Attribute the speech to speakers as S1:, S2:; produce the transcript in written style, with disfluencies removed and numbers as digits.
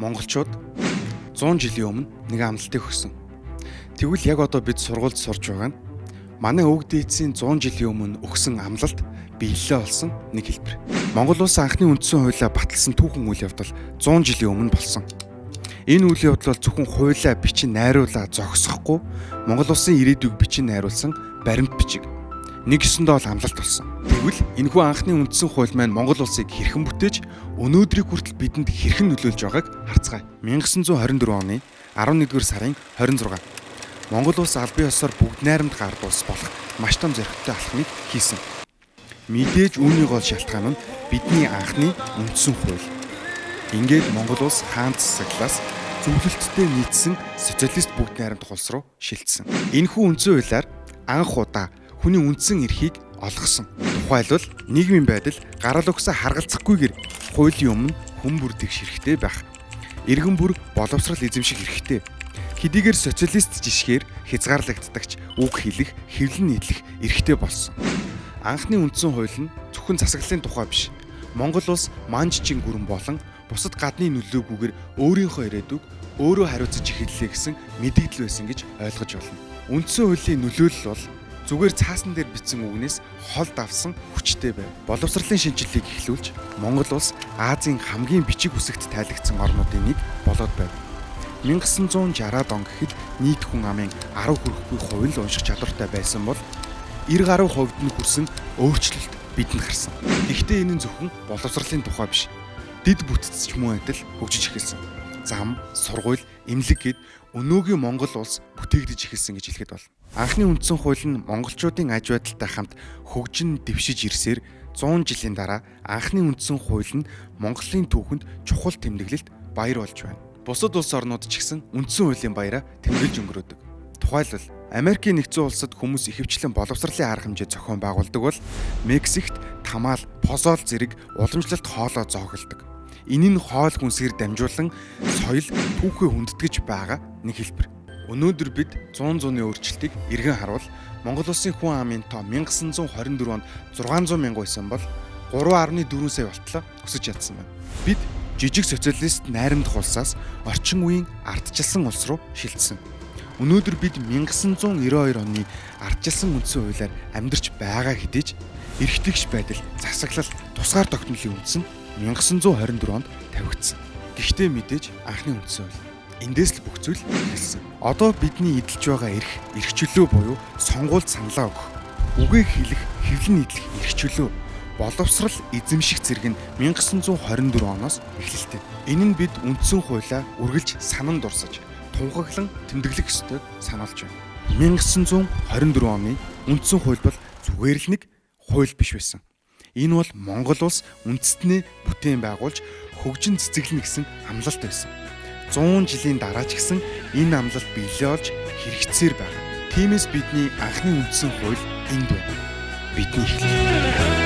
S1: Монголчууд 100 жилийн өмнө нэг амлалтыг өгсөн. Тэгвэл яг одоо бид сургуульд сурж байгаа нь манай өвөг дээдсийн 100 жилийн өмнө өгсөн амлалт биелэлээ олсон нэг хэлбэр. Монгол улс анхны үндсэн хуулиа баталсан түүхэн үйл явдал 100 жилийн өмнө болсон. Энэ үйл явдал бол зөвхөн хуулиа бичин найруулаа зогсохгүй Монгол улсын ирээдүйг бичин найруулсан баримт бичиг. Нэг ёсондоо бол амлалт болсон. Тэгвэл энэхүү анхны үндсэн хууль маань Монгол улсыг хэрхэн бүтээж өнөөдрийг хүртэл бидэнд хэрхэн нөлөөлж байгааг харцгаая. 1924 оны 11-р сарын 26. Монгол улс албан ёсоор бүгд найрамд гард улс болох маш том зорилттой алхмыг хийсэн. Мэдээж үүний гол шалтгаан нь бидний анхны үндсэн хууль. Ингээд Монгол улс хаан засаглаас зөвлөлттэй нийцсэн социалист бүгд найрамдах улс руу шилжсэн. Энэхүү үндсэн хуулиар анх удаа хүний үндсэн эрхийг олгосон. Тухайлбал нийгмийн байдал гарал угсаа харгалзахгүйгээр хуулийн өмнө хүн бүр тэгш хэрэгтэй байх. Иргэн бүр боловсрал эзэмших хэрэгтэй. Хэдийгээр социалист жишгээр хязгаарлагддагч үг хэлэх, хэвлэн нийтлэх эрхтэй болсон. Анхны үндсэн хууль нь зөвхөн засаглалын тухай биш. Монгол улс манжчин гүрэн болон бусад гадны нөлөөгүйгээр өөрийнхөө ирээдүйг өөрөө хариуцаж эхэллээ гэсэн мэдээлэл байсан гэж ойлгож байна. Үндсэн хуулийн нөлөөлөл бол зүгээр цаасан дээр бичсэн үгнээс хол давсан хүчтэй байв. Боловсролын шинжилгээг эхлүүлж Монгол улс Азийн хамгийн бичиг үсэгт тайлагдсан орнуудын нэг болоод байв. 1960-аад он гэхэд нийт хүн амын 10 хүрэхгүй хувь л унших чадвартай байсан бол 90% нь хүрсэн өөрчлөлт бидэнд гарсан. Гэхдээ энэ нь зөвхөн боловсролын тухай биш. Дэд бүтцч мөн адил хөгжиж эхэлсэн. Зам, сургууль, эмнэлэг гэд өнөөгийн Монгол улс бүтээгдэж эхэлсэн гэж хэлэхэд болно. Анхны үндсэн хууль нь монголчуудын аж байдалтай хамт хөгжин дэвшиж ирсээр 100 жилийн дараа анхны үндсэн хууль нь Монголын түүхэнд чухал тэмдэглэлт баяр болж байна. Бусад улс орнууд ч гэсэн үндсэн хуулийн баяраа тэмдэглэж өнгөрөөдөг. Тухайлбал Америкийн нэгдсэн улсад хүмүүс ихэвчлэн боловсролын арга хэмжээ зохион байгуулдаг бол Мексикт тамаал, позоол зэрэг уламжлалт хоолоо зоогддог. Энэ нь хоол хүнсээр дамжуулан соёл түүхээ хүндэтгэж байгаа нэг хэлбэр. Өнөөдөр бид 100 өөрчлөлтийг эргэн харуул Монгол улсын хүн амын тоо 1924 онд 600 мянган байсан бол 3.4 сая болтлоо өсөж чадсан байна. Бид жижиг социалист найрамдах улсаас орчин үеийн ардчилсан улс руу шилжсэн. Өнөөдөр бид 1992 оны ардчилсан үндсэн хуулиар амьдарч байгаа хэдий ч эрхтгч байдал, засаглал, тусгаар тогтнолын үндэс нь 1924 онд тавигдсан. Гэхдээ мэдээж анхны үндсэн хууль. Эндээс л бүх зүйл эхэлсэн. Одоо бидний эдэлж байгаа эрх чөлөө буюу сонгуульд саналаа өгөх, үгээ хэлэх, хэвлэн нийтлэх эрх чөлөө, боловсрал эзэмших зэрэг нь 1924 оноос эхэллээ. Энэ нь бид үндсэн хуулиа үргэлж санан дурсаж, тунхаглан тэмдэглэх ёстойг сануулж байна. 1924 оны үндсэн хууль бол зүгээр л нэг хууль биш байсан. Энэ бол Монгол улс үндэстнээ бүтээн байгуулж хөгжин цэцэглэнэ гэсэн амлалт байсан. 100 жилийн дараа ч гэсэн энэ амлалт биелээ олж хэрэгжсээр байна. Тиймээс бидний анхны үндсэн хууль энд байна. Бидний эхлэл.